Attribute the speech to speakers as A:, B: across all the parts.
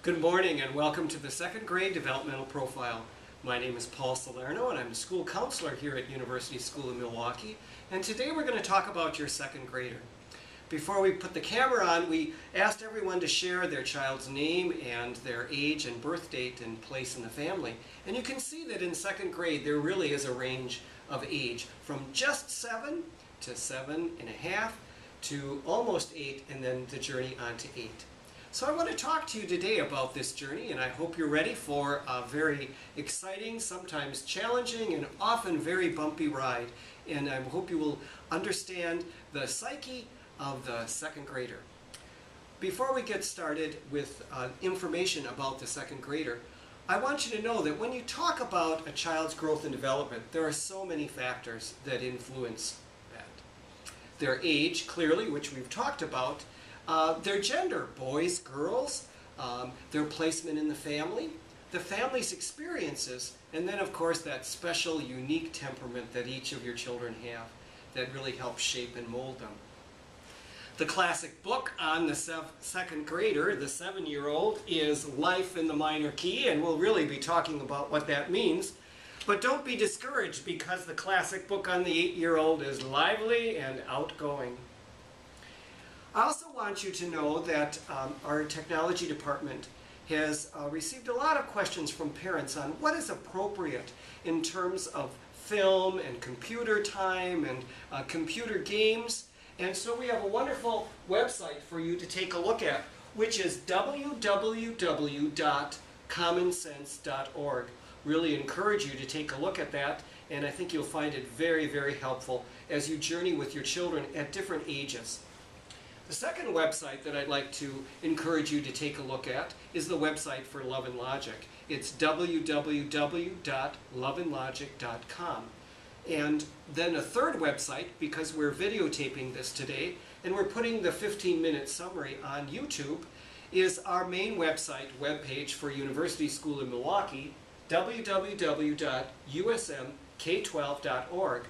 A: Good morning and welcome to the second grade developmental profile. My name is Paul Salerno and I'm a school counselor here at University School of Milwaukee, and today we're going to talk about your second grader. Before we put the camera on, we asked everyone to share their child's name and their age and birth date and place in the family. And you can see that in second grade there really is a range of age from just 7 to 7.5 to almost 8, and then the journey on to 8. So I want to talk to you today about this journey, and I hope you're ready for a very exciting, sometimes challenging, and often very bumpy ride. And I hope you will understand the psyche of the second grader. Before we get started with information about the second grader, I want you to know that when you talk about a child's growth and development, there are so many factors that influence that. Their age, clearly, which we've talked about, their gender, boys, girls, their placement in the family's experiences, and then of course that special, unique temperament that each of your children have that really helps shape and mold them. The classic book on the second grader, the 7-year-old, is Life in the Minor Key, and we'll really be talking about what that means. But don't be discouraged, because the classic book on the 8-year-old is lively and outgoing. I also want you to know that our technology department has received a lot of questions from parents on what is appropriate in terms of film and computer time and computer games. And so we have a wonderful website for you to take a look at, which is www.commonsense.org. Really encourage you to take a look at that, and I think you'll find it very, very helpful as you journey with your children at different ages. The second website that I'd like to encourage you to take a look at is the website for Love and Logic. It's www.loveandlogic.com. And then a third website, because we're videotaping this today and we're putting the 15-minute summary on YouTube, is our main webpage for University School of Milwaukee, www.usmk12.org.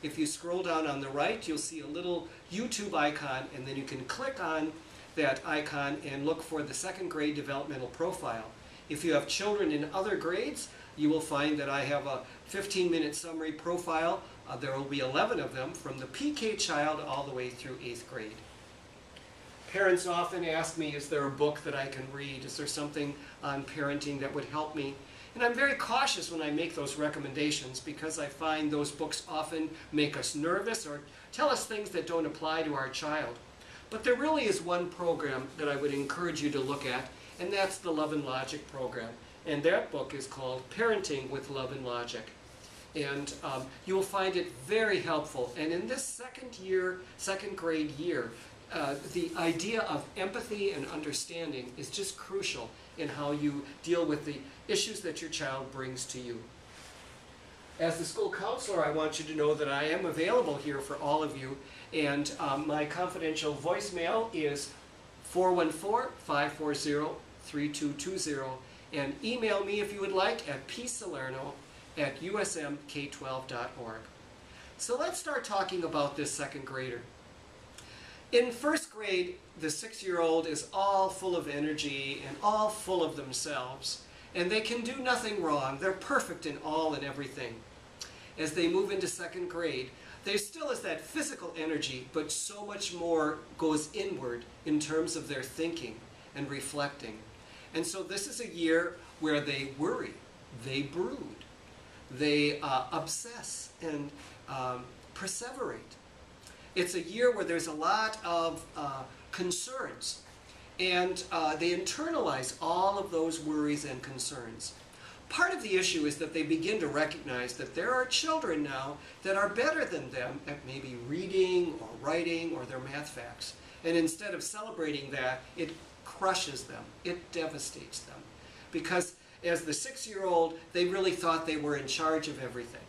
A: If you scroll down on the right, you'll see a little YouTube icon, and then you can click on that icon and look for the second grade developmental profile. If you have children in other grades, you will find that I have a 15-minute summary profile. There will be 11 of them from the PK child all the way through 8th grade. Parents often ask me, is there a book that I can read? Is there something on parenting that would help me? And I'm very cautious when I make those recommendations, because I find those books often make us nervous or tell us things that don't apply to our child. But there really is one program that I would encourage you to look at, and that's the Love and Logic program. And that book is called Parenting with Love and Logic. And you will find it very helpful. And in this second grade year, the idea of empathy and understanding is just crucial in how you deal with the issues that your child brings to you. As the school counselor, I want you to know that I am available here for all of you, and my confidential voicemail is 414-540-3220, and email me if you would like at psalerno@usmk12.org. So let's start talking about this second grader. In first grade, the 6-year-old is all full of energy and all full of themselves, and they can do nothing wrong. They're perfect in all and everything. As they move into second grade, there still is that physical energy, but so much more goes inward in terms of their thinking and reflecting. And so this is a year where they worry, they brood, they obsess and perseverate. It's a year where there's a lot of concerns, and they internalize all of those worries and concerns. Part of the issue is that they begin to recognize that there are children now that are better than them at maybe reading or writing or their math facts. And instead of celebrating that, it crushes them, it devastates them. Because as the 6-year-old, they really thought they were in charge of everything.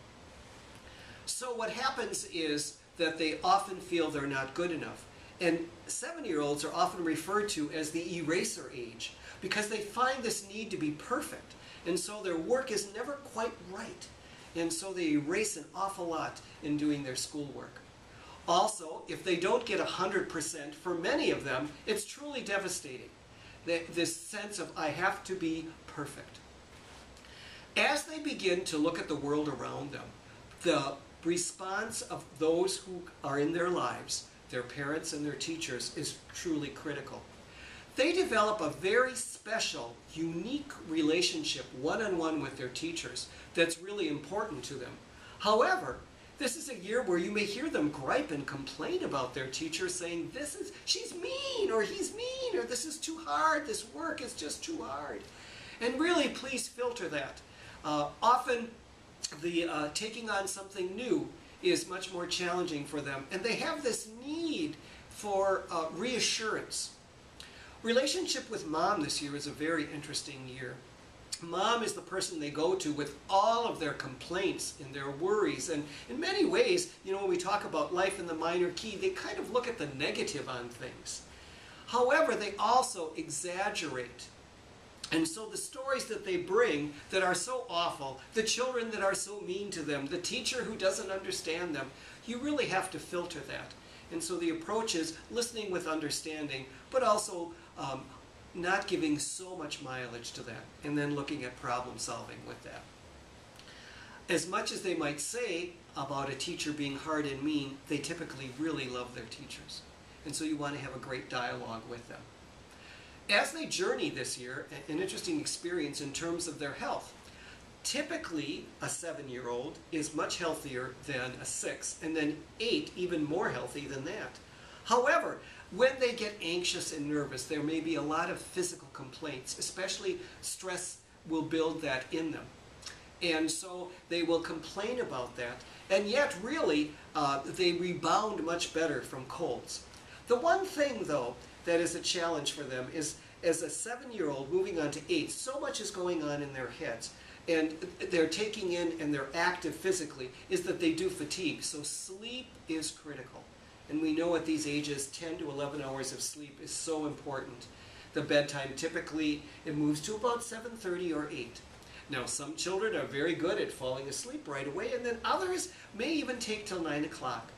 A: So what happens is that they often feel they're not good enough. And 7-year-olds are often referred to as the eraser age, because they find this need to be perfect. And so their work is never quite right. And so they erase an awful lot in doing their schoolwork. Also, if they don't get 100%, for many of them, it's truly devastating. this sense of I have to be perfect. As they begin to look at the world around them, the response of those who are in their lives, their parents and their teachers, is truly critical. They develop a very special, unique relationship one-on-one with their teachers that's really important to them. However, this is a year where you may hear them gripe and complain about their teacher, saying, she's mean, or he's mean, or this is too hard, this work is just too hard. And really, please filter that. Often, the taking on something new is much more challenging for them, and they have this need for reassurance. Relationship with mom this year is a very interesting year. Mom is the person they go to with all of their complaints and their worries, and in many ways, you know, when we talk about life in the minor key, they kind of look at the negative on things. However, they also exaggerate. And so the stories that they bring that are so awful, the children that are so mean to them, the teacher who doesn't understand them, you really have to filter that. And so the approach is listening with understanding, but also not giving so much mileage to that, and then looking at problem solving with that. As much as they might say about a teacher being hard and mean, they typically really love their teachers. And so you want to have a great dialogue with them. As they journey this year, an interesting experience in terms of their health. Typically, a 7-year-old is much healthier than a 6, and then 8 even more healthy than that. However, when they get anxious and nervous, there may be a lot of physical complaints, especially stress will build that in them. And so they will complain about that, and yet really they rebound much better from colds. The one thing, though, that is a challenge for them is, as a 7-year-old moving on to 8, so much is going on in their heads, and they're taking in and they're active physically, is that they do fatigue. So sleep is critical. And we know at these ages, 10 to 11 hours of sleep is so important. The bedtime, typically, it moves to about 7:30 or 8. Now, some children are very good at falling asleep right away, and then others may even take till 9 o'clock.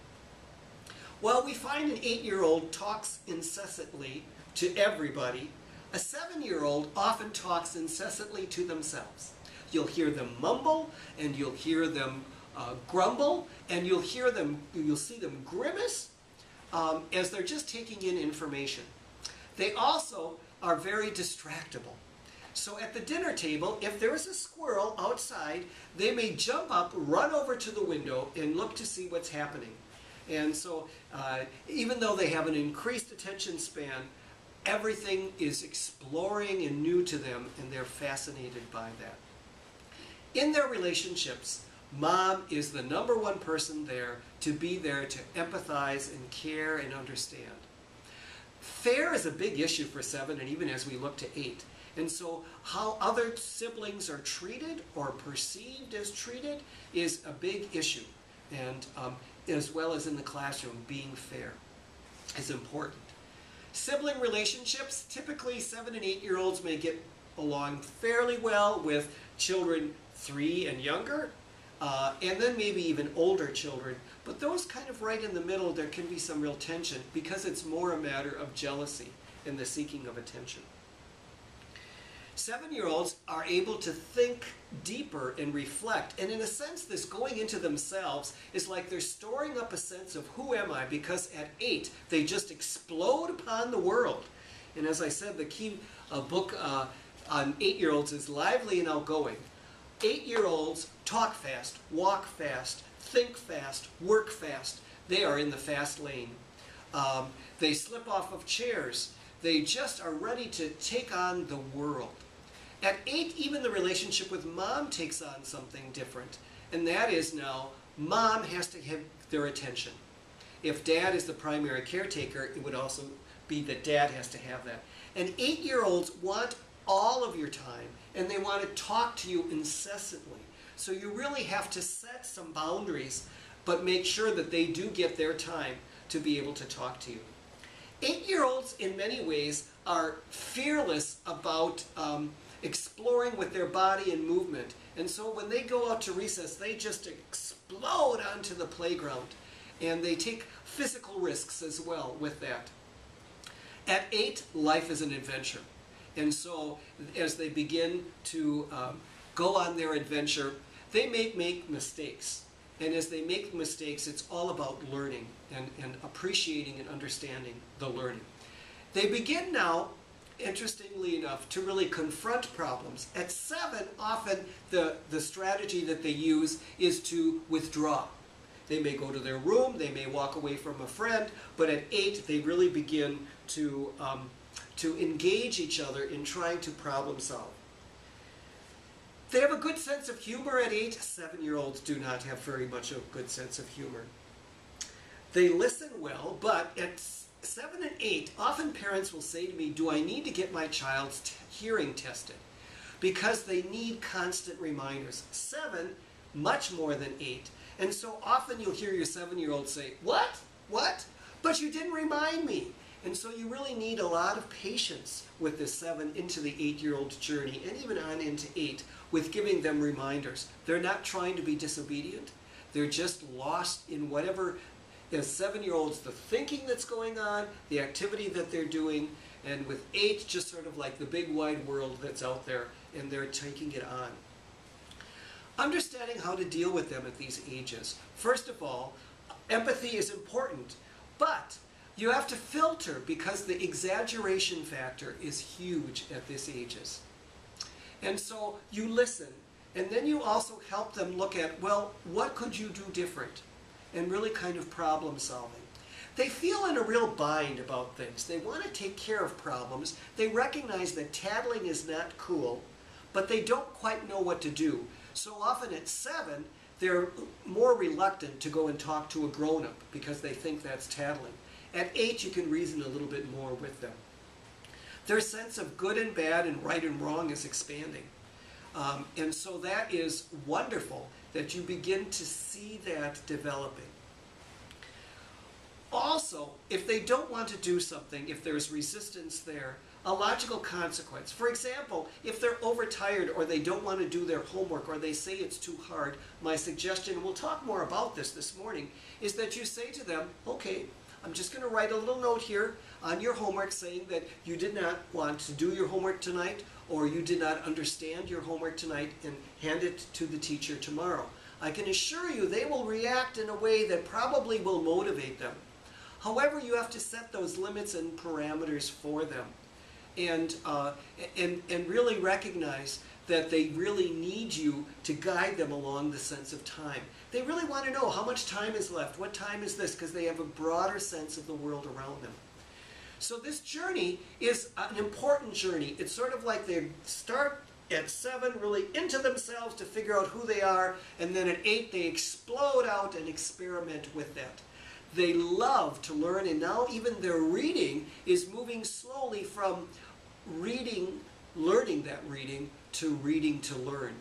A: Well, we find an 8-year-old talks incessantly to everybody. A 7-year-old often talks incessantly to themselves. You'll hear them mumble, and you'll hear them grumble, and you'll see them grimace as they're just taking in information. They also are very distractible. So at the dinner table, if there is a squirrel outside, they may jump up, run over to the window, and look to see what's happening. And so even though they have an increased attention span, everything is exploring and new to them, and they're fascinated by that. In their relationships, mom is the #1 person there to be there to empathize and care and understand. Fair is a big issue for 7, and even as we look to 8. And so how other siblings are treated or perceived as treated is a big issue. And as well as in the classroom, being fair is important. Sibling relationships, typically 7 and 8-year-olds may get along fairly well with children 3 and younger, and then maybe even older children. But those kind of right in the middle, there can be some real tension because it's more a matter of jealousy and the seeking of attention. 7-year-olds are able to think deeper and reflect, and in a sense this going into themselves is like they're storing up a sense of who am I, because at 8 they just explode upon the world. And as I said, the key book on 8-year-olds is Lively and Outgoing. 8-year-olds talk fast, walk fast, think fast, work fast. They are in the fast lane. They slip off of chairs. They just are ready to take on the world. At 8, even the relationship with mom takes on something different. And that is now, mom has to have their attention. If dad is the primary caretaker, it would also be that dad has to have that. And 8-year-olds want all of your time, and they want to talk to you incessantly. So you really have to set some boundaries, but make sure that they do get their time to be able to talk to you. 8-year-olds, in many ways, are fearless about exploring with their body and movement. And so when they go out to recess, they just explode onto the playground. And they take physical risks as well with that. At 8, life is an adventure. And so as they begin to go on their adventure, they make mistakes. And as they make mistakes, it's all about learning and appreciating and understanding the learning. They begin now, interestingly enough, to really confront problems. At 7, often the strategy that they use is to withdraw. They may go to their room, they may walk away from a friend, but at 8 they really begin to engage each other in trying to problem solve. They have a good sense of humor at 8. 7-year-olds do not have very much of a good sense of humor. They listen well, but at 7 and 8, often parents will say to me, do I need to get my child's hearing tested? Because they need constant reminders. 7, much more than 8. And so often you'll hear your 7-year-old say, what? What? But you didn't remind me. And so you really need a lot of patience with this 7 into the 8-year-old journey, and even on into 8, with giving them reminders. They're not trying to be disobedient. They're just lost in whatever, as 7-year-olds, the thinking that's going on, the activity that they're doing, and with 8, just sort of like the big wide world that's out there, and they're taking it on. Understanding how to deal with them at these ages. First of all, empathy is important, but you have to filter because the exaggeration factor is huge at these ages. And so you listen, and then you also help them look at, well, what could you do different? And really kind of problem solving. They feel in a real bind about things. They want to take care of problems. They recognize that tattling is not cool, but they don't quite know what to do. So often at 7, they're more reluctant to go and talk to a grown-up because they think that's tattling. At 8, you can reason a little bit more with them. Their sense of good and bad and right and wrong is expanding. And so that is wonderful that you begin to see that developing. Also, if they don't want to do something, if there's resistance there, a logical consequence. For example, if they're overtired or they don't want to do their homework or they say it's too hard, my suggestion, and we'll talk more about this morning, is that you say to them, okay, I'm just going to write a little note here on your homework saying that you did not want to do your homework tonight or you did not understand your homework tonight, and hand it to the teacher tomorrow. I can assure you they will react in a way that probably will motivate them. However, you have to set those limits and parameters for them and really recognize that they really need you to guide them along the sense of time. They really want to know how much time is left, what time is this, because they have a broader sense of the world around them. So this journey is an important journey. It's sort of like they start at 7 really into themselves to figure out who they are, and then at 8 they explode out and experiment with that. They love to learn, and now even their reading is moving slowly from reading, learning that reading, to reading to learn.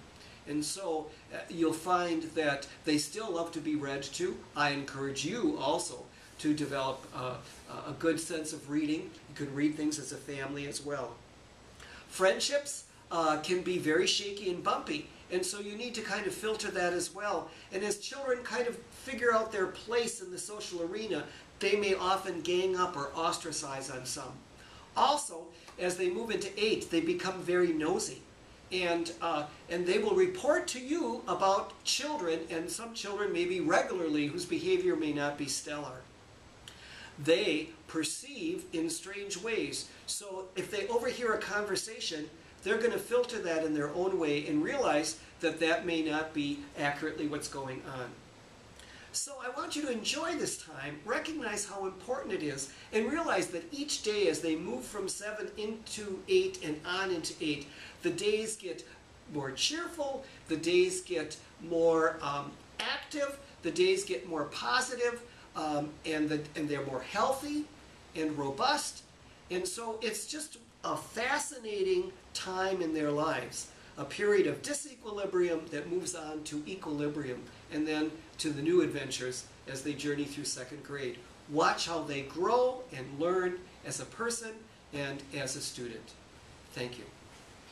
A: And so you'll find that they still love to be read to. I encourage you also to develop a good sense of reading. You can read things as a family as well. Friendships can be very shaky and bumpy, and so you need to kind of filter that as well. And as children kind of figure out their place in the social arena, they may often gang up or ostracize on some. Also, as they move into 8, they become very nosy. And they will report to you about children, and some children maybe regularly, whose behavior may not be stellar. They perceive in strange ways. So if they overhear a conversation, they're going to filter that in their own way and realize that that may not be accurately what's going on. So I want you to enjoy this time, recognize how important it is, and realize that each day as they move from 7 into 8 and on into 8, the days get more cheerful, the days get more active, the days get more positive, and they're more healthy and robust. And so it's just a fascinating time in their lives. A period of disequilibrium that moves on to equilibrium, and then to the new adventures as they journey through 2nd grade. Watch how they grow and learn as a person and as a student. Thank you.